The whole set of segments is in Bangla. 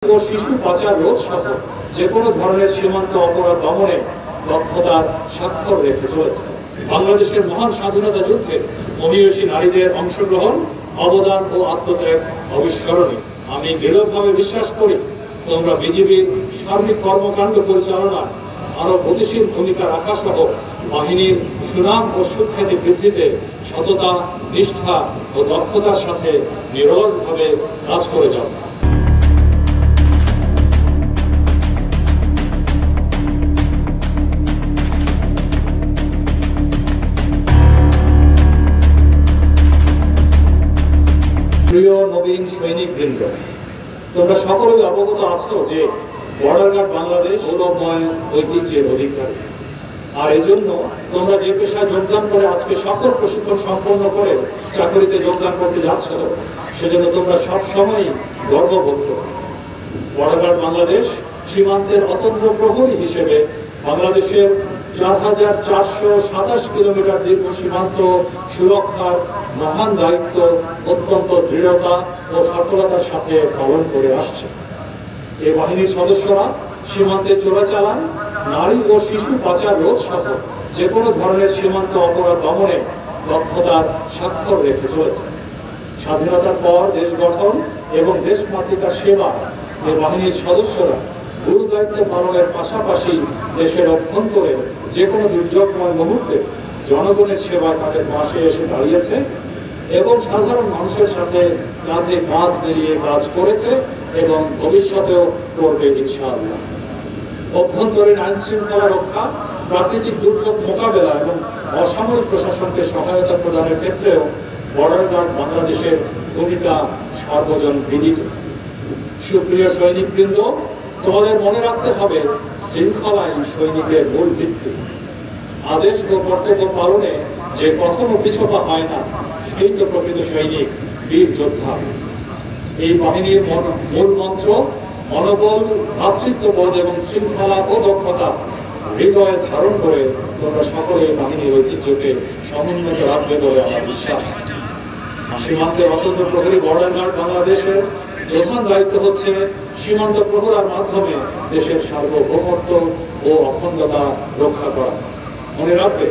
ও শিশু পাচার রোধ সহ যে কোনো ধরনের সীমান্ত অপরাধ দমনে দক্ষতার স্বাক্ষর রেখে চলেছে। বাংলাদেশের মহান স্বাধীনতা যুদ্ধে মহিয়সী নারীদের অংশগ্রহণ, অবদান ও আত্মত্যাগ অবিস্মরণীয়। আমি দৃঢ়ভাবে বিশ্বাস করি তোমরা বিজিবির সার্বিক কর্মকাণ্ড পরিচালনায় আরো গতিশীল ভূমিকা রাখা সহ বাহিনীর সুনাম ও সুখ্যাতি বৃদ্ধিতে সততা, নিষ্ঠা ও দক্ষতার সাথে নিরলসভাবে কাজ করে যাও। প্রিয় নবীন সৈনিক বৃন্দ, তোমরা সকলেই অবগত আছো যে বর্ডার গার্ড বাংলাদেশ গৌরবময় ঐতিহ্যের অধিকারী। আর এজন্য তোমরা যে পেশায় যোগদান করে আজকে সকল প্রশিক্ষণ সম্পন্ন করে চাকরিতে যোগদান করতে যাচ্ছ, সেজন্য তোমরা সব সময় গর্ববোধ করো। বর্ডার গার্ড বাংলাদেশ সীমান্তের অতন্ত্র প্রহরী হিসেবে বাংলাদেশের ৪,৪২৭ কিলোমিটার দীর্ঘ সীমান্ত সুরক্ষার মহান দায়িত্ব অত্যন্ত দৃঢ়তা ও সফলতার সাথে পালন করে আসছে। এই বাহিনীর সদস্যরা সীমান্তে চোরাচালান, নারী ও শিশু পাচার রোধ সহ যে কোনো ধরনের সীমান্ত অপরাধ দমনে দক্ষতার স্বাক্ষর রেখে চলেছে। স্বাধীনতার পর দেশ গঠন এবং দেশ মাতৃকার সেবা এই বাহিনীর সদস্যরা গুরু দায়িত্ব পালনের পাশাপাশি দেশের অভ্যন্তরে যে কোনো দুর্যোগময় মুহূর্তে জনগণের সেবায় তাদের পাশে এসে দাঁড়িয়েছে এবং সাধারণ মানুষের সাথে কাঁধে কাঁধ মিলিয়ে কাজ করেছে এবং ভবিষ্যতেও করবে ইনশাআল্লাহ। অভ্যন্তরীণ আইন শৃঙ্খলা রক্ষা, প্রাকৃতিক দুর্যোগ মোকাবেলা এবং অসামরিক প্রশাসনকে সহায়তা প্রদানের ক্ষেত্রেও বর্ডার গার্ড বাংলাদেশের ভূমিকা সর্বজন বিদিত। সুপ্রিয় সৈনিকবৃন্দ, তোমাদের মনে রাখতে হবে শৃঙ্খলাই সৈনিকের মূল ভিত্তি। আদেশ ও কর্তব্য পালনে যে কখনো পিছপা হয় না, সেই তো প্রকৃত সৈনিক, বীর যোদ্ধা। এই বাহিনীর মূল মন্ত্র মনোবল, ভ্রাতৃত্ববোধ এবং শৃঙ্খলা ও দক্ষতা হৃদয়ে ধারণ করে তোমরা সকলে বাহিনীর ঐতিহ্যকে সমুন্নত রাখবে বলে আমার বিশ্বাস। সীমান্তের অতন্ত্র প্রহরী বর্ডার গার্ড বাংলাদেশের প্রধান দায়িত্ব হচ্ছে সীমান্ত প্রহরার মাধ্যমে দেশের সার্বভৌমত্ব ও অখণ্ডতা রক্ষা করা। মনে রাখবে,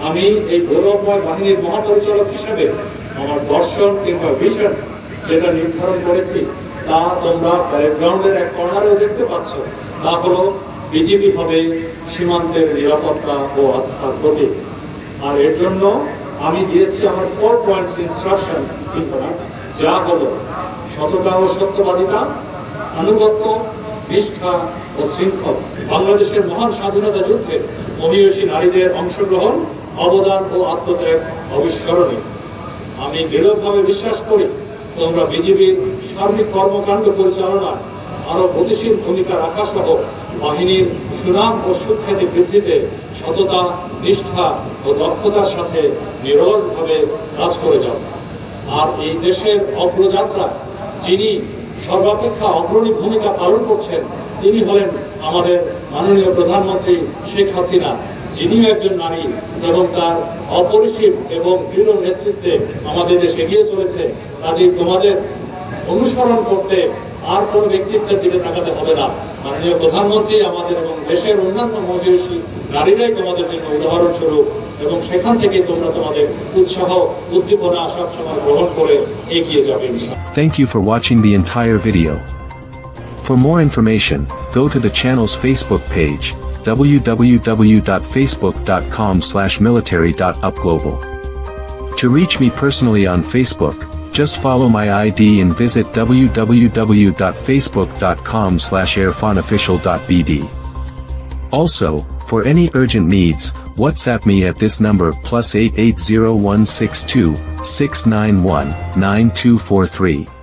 আমি এই গৌরবময় বাহিনীর মহাপরিচালক হিসেবে আমার দর্শন কিংবা ভিশন যেটা নির্ধারণ করেছি তা তোমরা প্যারেড গ্রাউন্ডের এক কর্নারেও দেখতে পাচ্ছ। তা হলো বিজিবি হবে সীমান্তের নিরাপত্তা ও আস্থার প্রতীক। আর এর জন্য আমি দিয়েছি আমার 4 পয়েন্টস ইনস্ট্রাকশনস, যা হলো সততা ও সত্যবাদিতা, আনুগত্য, নিষ্ঠা ও শৃঙ্খলা। বাংলাদেশের মহান স্বাধীনতা যুদ্ধে মহিয়সী নারীদের অংশগ্রহণ, অবদান ও আত্মত্যাগ অবিস্মরণীয়। আমি দৃঢ়ভাবে বিশ্বাস করি তোমরা বিজিবির সার্বিক কর্মকাণ্ড পরিচালনায় আরো গতিশীল ভূমিকা রাখা সহ বাহিনীর সুনাম ও সুখ্যাতি বৃদ্ধিতে সততা, নিষ্ঠা ও দক্ষতার সাথে নিরলসভাবে কাজ করে যাও। আর এই দেশের অগ্রযাত্রা যিনি সর্বাপেক্ষা অগ্রণী ভূমিকা পালন করছেন, তিনি হলেন আমাদের মাননীয় প্রধানমন্ত্রী শেখ হাসিনা, যিনিও একজন নারী এবং তার অপরিসীম এবং দৃঢ় নেতৃত্বে আমাদের দেশ এগিয়ে চলেছে। কাজেই তোমাদের অনুসরণ করতে আর কোনো ব্যক্তিত্বের দিকে তাকাতে হবে না। মাননীয় প্রধানমন্ত্রী আমাদের এবং দেশের অন্যান্য মহিয়সী নারীরাই তোমাদের জন্য উদাহরণস্বরূপ, এবং সেখান থেকে তোমরা তোমাদের উৎসাহ, উদ্দীপনা সবসময় গ্রহণ করে এগিয়ে যাবে। Thank you for watching the entire video. For more information, go to the channel's Facebook page, www.facebook.com/military.upglobal. To reach me personally on Facebook, just follow my ID and visit www.facebook.com/irfanofficial.bd. Also, for any urgent needs, WhatsApp me at this number +880162 691 9243.